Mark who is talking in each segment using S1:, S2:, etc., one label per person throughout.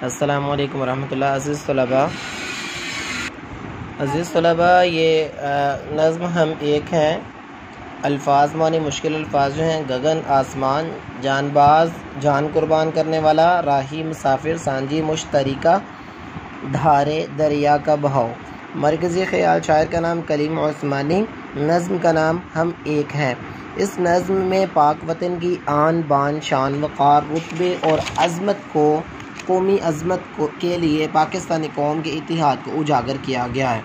S1: अस्सलामु अलैकुम वरहमतुल्लाह। अज़ीज़ तलबा, ये नज़्म हम एक हैं। अल्फाज मानी मुश्किल अल्फाज जो हैं: गगन आसमान, जानबाज जान कुर्बान करने वाला, राही मुसाफिर, सांझी मुश्तरिका, धारे दरिया का बहाव। मरकज़ी ख़याल। शायर का नाम कलीम उस्मानी। नज़्म का नाम हम एक हैं। इस नज़्म में पाक वतन की आन बान शान वक़ार रुतबे और अज़मत को कौमी अज़मत के लिए पाकिस्तानी कौम के इतिहाद को उजागर किया गया है।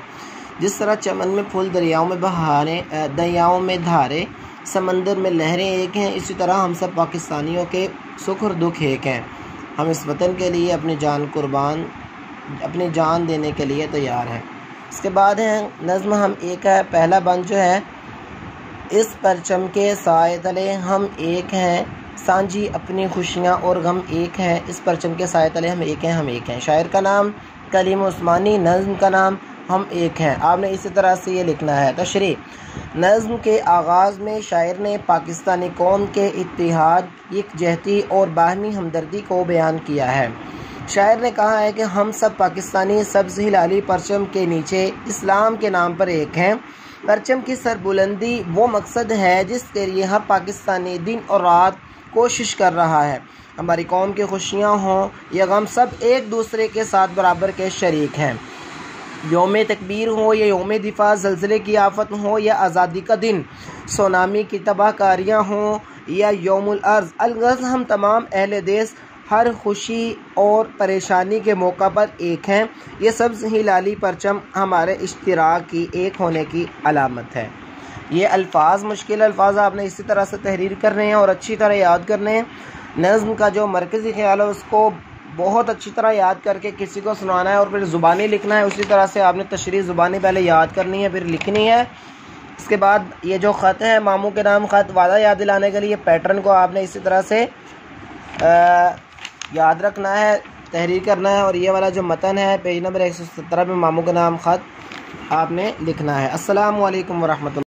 S1: जिस तरह चमन में फूल, दरियाओं में बहारें, दरियाओं में धारे, समंदर में लहरें एक हैं, इसी तरह हम सब पाकिस्तानियों के सुख और दुख एक हैं। हम इस वतन के लिए अपनी जान देने के लिए तैयार हैं। इसके बाद है नज़्म हम एक है। पहला बंद जो है: इस परचम के साए तले हम एक हैं, सांझी अपनी खुशियाँ और गम एक हैं। इस परचम के साए तले हम एक हैं, हम एक हैं। शायर का नाम कलीम उस्मानी। नज़्म का नाम हम एक हैं। आपने इसी तरह से ये लिखना है। तशरीह: नज़्म के आगाज़ में शायर ने पाकिस्तानी कौम के इत्तेहाद, यकजहती और बाहमी हमदर्दी को बयान किया है। शायर ने कहा है कि हम सब पाकिस्तानी सब्ज़ हिलाली परचम के नीचे इस्लाम के नाम पर एक हैं। परचम की सरबुलंदी वो मकसद है जिसके लिए हर पाकिस्तानी दिन और रात कोशिश कर रहा है। हमारी कौम की खुशियाँ हों या गम, सब एक दूसरे के साथ बराबर के शरीक हैं। यौम तकबीर हो या यौम दिफा, ज़लज़ले की आफत हो या आज़ादी का दिन, सुनामी की तबाहकारियाँ हों या यौमुल अर्ज़, अलगज़ हम तमाम अहले देश हर खुशी और परेशानी के मौका पर एक हैं। ये सब्ज़ हिलाली परचम हमारे इश्तिराक की एक होने की अलामत है। ये अल्फाज मुश्किल अल्फाज आपने इसी तरह से तहरीर करने हैं और अच्छी तरह याद करने हैं। नज़्म का जो मरकज़ी ख्याल है उसको बहुत अच्छी तरह याद करके किसी को सुनाना है और फिर ज़ुबानी लिखना है। उसी तरह से आपने तशरीह ज़ुबानी पहले याद करनी है, फिर लिखनी है। इसके बाद ये जो ख़त है मामू के नाम ख़त, वादा याद दिलाने के लिए पैटर्न को आपने इसी तरह से याद रखना है, तहरीर करना है। और ये वाला जो मतन है पेज नंबर 117 में मामू के नाम ख़त आपने लिखना है। अस्सलामु अलैकुम वरहमतुल्लाह।